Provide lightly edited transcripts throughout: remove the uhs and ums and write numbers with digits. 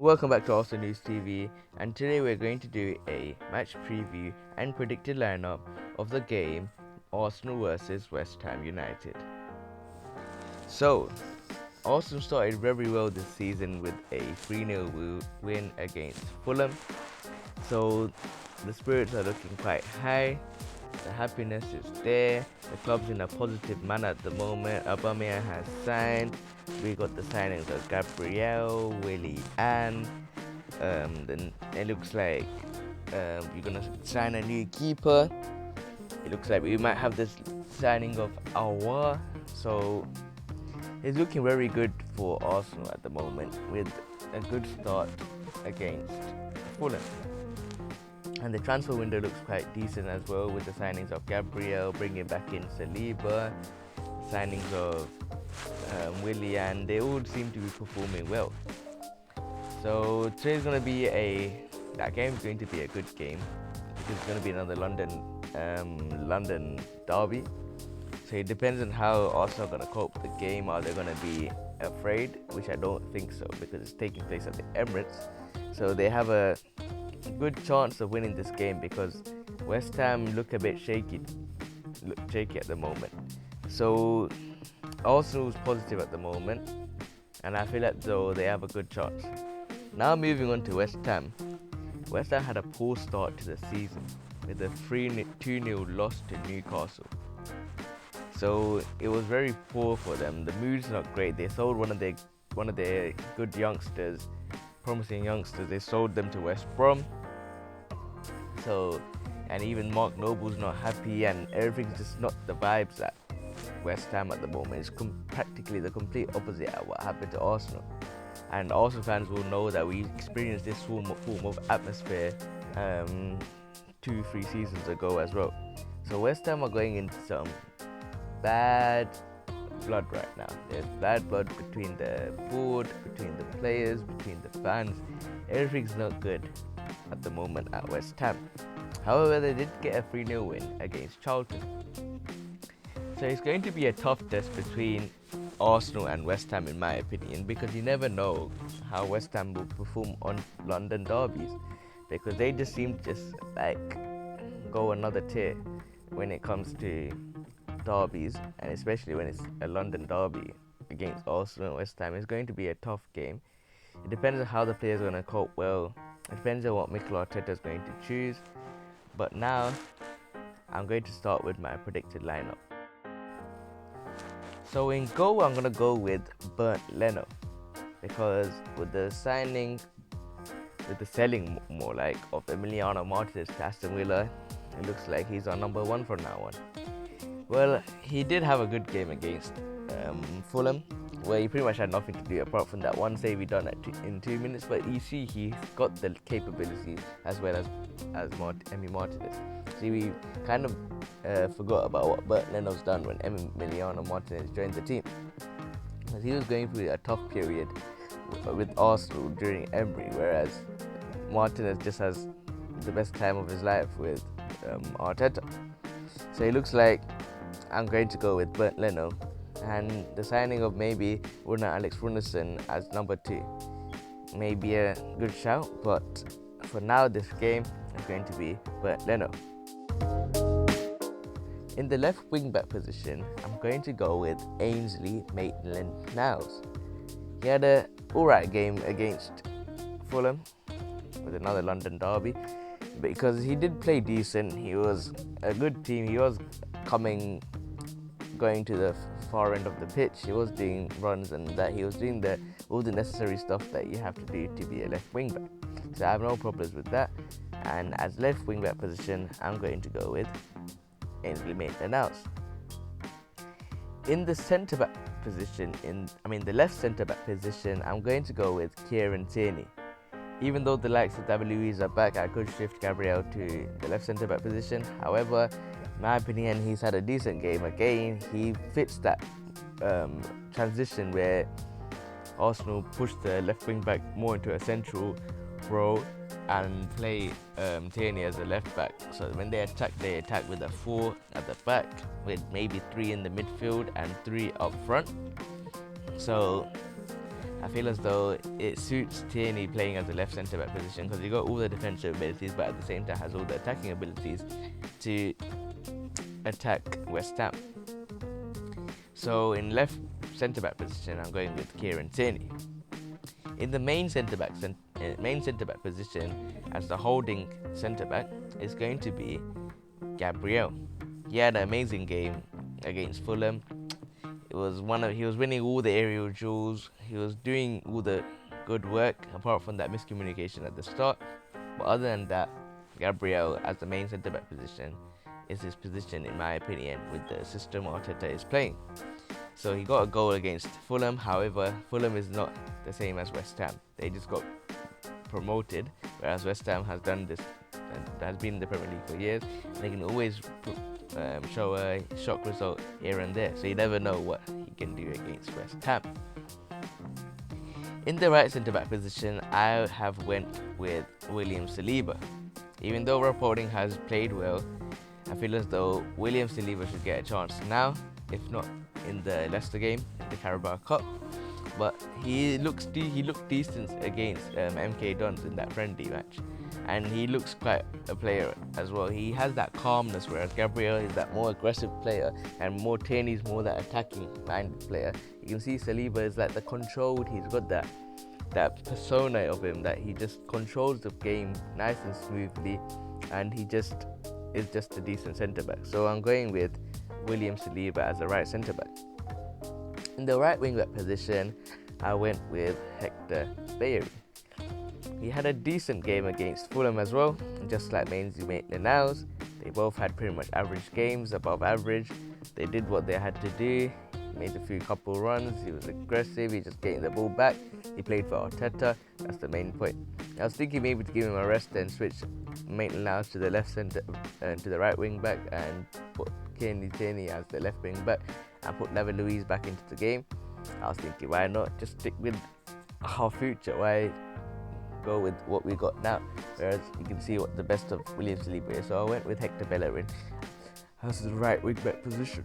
Welcome back to ARSWHU News TV, and today we're going to do a match preview and predicted lineup of the game Arsenal versus West Ham United. So, Arsenal started very well this season with a 3-0 win against Fulham. So, the spirits are looking quite high. The happiness is there. The club's in a positive manner at the moment. Aubameyang has signed. We got the signings of Gabriel, Willian. Then it looks like we're gonna sign a new keeper. It looks like we might have this signing of Aouar. So it's looking very good for Arsenal at the moment with a good start against Fulham. And the transfer window looks quite decent as well, with the signings of Gabriel, bringing back in Ceballos, signings of Willian. They all seem to be performing well. So today's going to be that game is going to be a good game because it's going to be another London derby. So it depends on how Arsenal are going to cope with the game. Are they going to be afraid? Which I don't think so, because it's taking place at the Emirates. So they have a good chance of winning this game because West Ham look a bit shaky at the moment. So Arsenal's positive at the moment, and I feel like though they have a good chance. Now moving on to West Ham. West Ham had a poor start to the season with a 2-0 loss to Newcastle. So it was very poor for them. The mood's not great. They sold one of their good youngsters, promising youngsters. They sold them to West Brom. So, and even Mark Noble's not happy, and everything's just not the vibes at West Ham at the moment. It's practically the complete opposite of what happened to Arsenal. And Arsenal fans will know that we experienced this form of atmosphere 2-3 seasons ago as well. So West Ham are going into some bad blood right now. There's bad blood between the board, between the players, between the fans. Everything's not good at the moment at West Ham. However, they did get a 3-0 win against Charlton. So it's going to be a tough test between Arsenal and West Ham, in my opinion, because you never know how West Ham will perform on London derbies, because they just seem to just like go another tier when it comes to derbies, and especially when it's a London derby against Arsenal and West Ham. It's going to be a tough game. It depends on how the players are going to cope well. It depends on what Mikel Arteta is going to choose. But now, I'm going to start with my predicted lineup. So in goal, I'm going to go with Leno, because with the selling more like of Emiliano Martinez to Aston Villa, it looks like he's our number one from now on. Well, he did have a good game against Fulham, where he pretty much had nothing to do apart from that one save he done in 2 minutes. But you see, he's got the capabilities as well as Emi Martinez. See, we kind of forgot about what Leno's done when Emiliano Martinez joined the team, because he was going through a tough period with Arsenal during Emery, whereas Martinez just has the best time of his life with Arteta. So it looks like I'm going to go with Leno, and the signing of maybe Alex Runarsson as number 2 may be a good shout, but for now this game is going to be Leno. In the left wing back position, I'm going to go with Ainsley Maitland-Niles. He had an alright game against Fulham with another London derby, because he did play decent. He was a good team. He was going to the far end of the pitch. He was doing runs and that. He was doing all the necessary stuff that you have to do to be a left wing back. So I have no problems with that. And as left wing back position, I'm going to go with Ainsley Maitland-Niles. In the centre back position, the left centre back position, I'm going to go with Kieran Tierney. Even though the likes of David Luiz are back, I could shift Gabriel to the left centre back position. However, in my opinion, he's had a decent game again. He fits that transition where Arsenal push the left wing back more into a central role and play Tierney as a left back. So when they attack with a 4 at the back, with maybe 3 in the midfield and 3 up front. So I feel as though it suits Tierney playing as a left centre back position because he got all the defensive abilities, but at the same time has all the attacking abilities to attack West Ham. So in left centre back position, I'm going with Kieran Tierney. In the main centre back position, as the holding centre back, is going to be Gabriel. He had an amazing game against Fulham. He was winning all the aerial duels. He was doing all the good work, apart from that miscommunication at the start. But other than that, Gabriel as the main centre back position is his position, in my opinion, with the system Arteta is playing. So he got a goal against Fulham. However, Fulham is not the same as West Ham. They just got promoted, whereas West Ham has done this and has been in the Premier League for years. And they can always show a shock result here and there. So you never know what he can do against West Ham. In the right centre back position, I have went with William Saliba. Even though reporting has played well, I feel as though William Saliba should get a chance now, if not in the Leicester game, the Carabao Cup. But he looked decent against MK Dons in that friendly match, and he looks quite a player as well. He has that calmness, whereas Gabriel is that more aggressive player, and more Tierney's more that attacking minded player. You can see Saliba is like the controlled. He's got that persona of him that he just controls the game nice and smoothly, and he just is just a decent centre back. So I'm going with William Saliba as a right centre back. In the right wing back position, I went with Hector Barry. He had a decent game against Fulham as well, just like Maitland-Niles. They both had pretty much average games, above average. They did what they had to do. He made a few couple runs. He was aggressive. He just getting the ball back. He played for Arteta. That's the main point. I was thinking maybe to give him a rest and switch Maitland-Niles to the left centre, to the right wing back, and put Tierney as the left wing back, and put Luiz back into the game. I was thinking, why not just stick with our future? Why go with what we got now? Whereas you can see what the best of William Saliba is. So I went with Hector Bellerin as the right wing back position.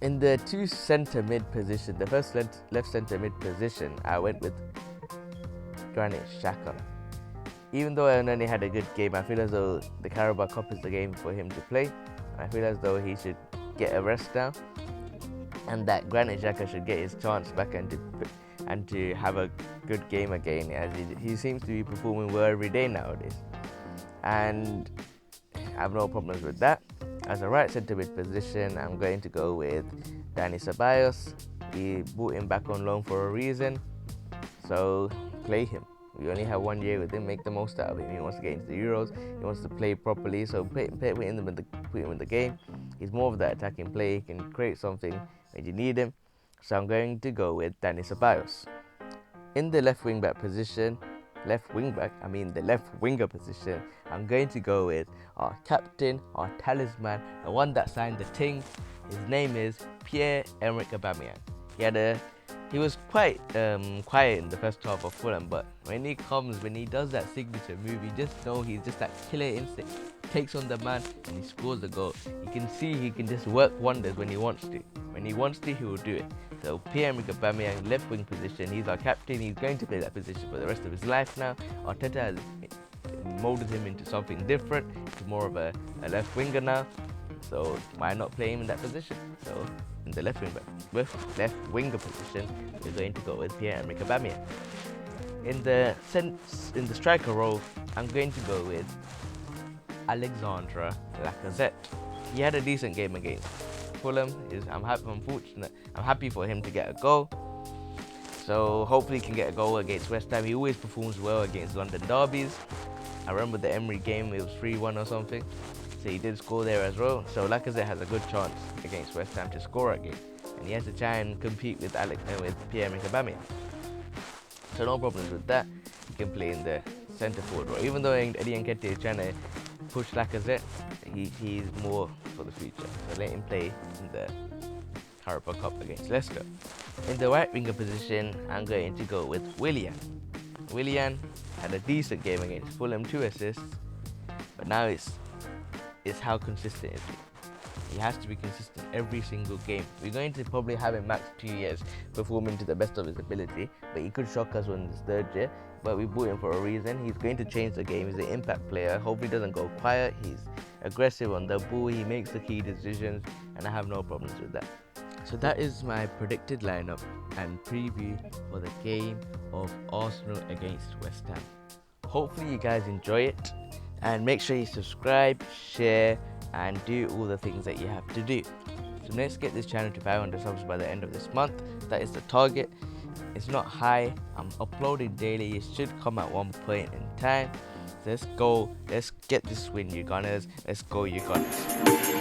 In the two centre mid position, the first left centre mid position, I went with Granit Xhaka. Even though I only had a good game, I feel as though the Carabao Cup is the game for him to play. I feel as though he should get a rest now, and that Granit Xhaka should get his chance back and to have a good game again, as he seems to be performing well every day nowadays, and I have no problems with that. As a right centre mid position, I'm going to go with Dani Ceballos. We brought him back on loan for a reason, so play him. We only have 1 year with him. Make the most out of him. He wants to get into the Euros. He wants to play properly. So put him in the game. He's more of that attacking play. He can create something when you need him. So I'm going to go with Dani Ceballos. In the left winger position, I'm going to go with our captain, our talisman, the one that signed the ting. His name is Pierre-Emerick Aubameyang. He was quite quiet in the first half of Fulham, but when he does that signature move, you just know he's just that killer instinct. Takes on the man and he scores the goal. You can see he can just work wonders when he wants to. When he wants to, he will do it. So Pierre-Emerick Aubameyang, left wing position. He's our captain. He's going to play that position for the rest of his life now. Arteta has molded him into something different, to more of a left winger now. So why not play him in that position? So in the left winger position, we're going to go with Pierre-Emerick Aubameyang. In the striker role, I'm going to go with Alexandre Lacazette. He had a decent game against Fulham. I'm happy for him to get a goal. So hopefully he can get a goal against West Ham. He always performs well against London derbies. I remember the Emery game, it was 3-1 or something. So he did score there as well. So Lacazette has a good chance against West Ham to score again. And he has to try and compete with Pierre-Emerick Aubameyang. So no problems with that. He can play in the centre forward role. Even though Eddie Nketiah is trying to push Lacazette, he's more for the future. So let him play in the Carabao Cup against Leicester. In the right winger position, I'm going to go with Willian. Willian had a decent game against Fulham, 2 assists, but now it's how consistent is he. He has to be consistent every single game. We're going to probably have him max 2 years, performing to the best of his ability, but he could shock us in his third year. But we bought him for a reason. He's going to change the game. He's an impact player. Hopefully doesn't go quiet. He's aggressive on the ball. He makes the key decisions, and I have no problems with that. So that is my predicted lineup and preview for the game of Arsenal against West Ham. Hopefully you guys enjoy it, and make sure you subscribe, share, and do all the things that you have to do. So let's get this channel to 500 subs by the end of this month. That is the target. It's not high. I'm uploading daily. It should come at one point in time. Let's go. Let's get this win, you Gunners. Let's go, you Gunners.